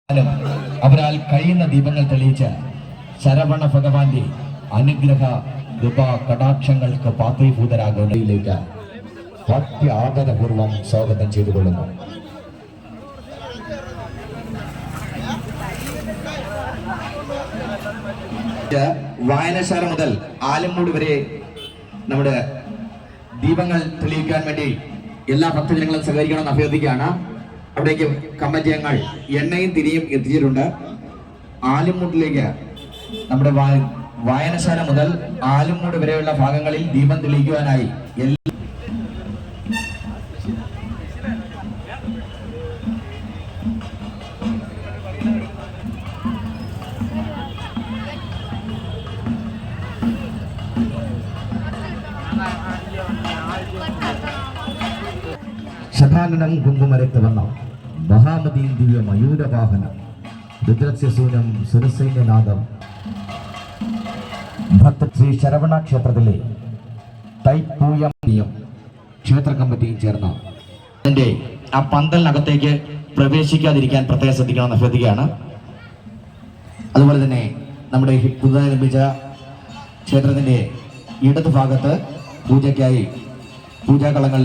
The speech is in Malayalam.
അവരാൽ കഴിയുന്ന ദീപങ്ങൾ തെളിയിച്ച് ശരവണ ഭഗവാന്റെ അനുഗ്രഹ കൃപ കടാക്ഷങ്ങൾക്ക് പാത്രീഭൂതരാകുന്നതിലേക്ക് ഭക്തി ആദരപൂർവം സ്വാഗതം ചെയ്തുകൊള്ളുന്നു. വായനശാല മുതൽ ആലമ്മൂട് വരെ നമ്മുടെ ദീപങ്ങൾ തെളിയിക്കാൻ വേണ്ടി എല്ലാ ഭക്തജനങ്ങളും സഹകരിക്കണമെന്ന് അഭ്യർത്ഥിക്കുകയാണ്. അവിടേക്ക് കമ്മിറ്റി അംഗങ്ങൾ എണ്ണയും തിരിയും എത്തിച്ചിട്ടുണ്ട്. ആലുംമൂട്ടിലേക്ക് നമ്മുടെ വായനശാല മുതൽ ആലുംമൂട് വരെയുള്ള ഭാഗങ്ങളിൽ ദീപം തെളിയിക്കുവാനായി ശതാനനം കുങ്കുമരക്തവർണം മഹാമതീം ദിവ്യ മയൂരവാഹനം രുദ്രസ്യസൂനം സുരസൈന്യനാദം. ഭക്ത ശ്രീ ശരവണ ക്ഷേത്രത്തിലെ തൈപ്പൂയം ക്ഷേത്ര കമ്മിറ്റിയും ചേർന്ന് അതിന്റെ ആ പന്തലിനകത്തേക്ക് പ്രവേശിക്കാതിരിക്കാൻ പ്രത്യേകം ശ്രദ്ധിക്കണമെന്ന് അഭ്യർത്ഥിക്കുകയാണ്. അതുപോലെ തന്നെ നമ്മുടെ പുതുതായി നിർമ്മിച്ച ക്ഷേത്രത്തിന്റെ ഇടതു ഭാഗത്ത് പൂജയ്ക്കായി പൂജാകളങ്ങൾ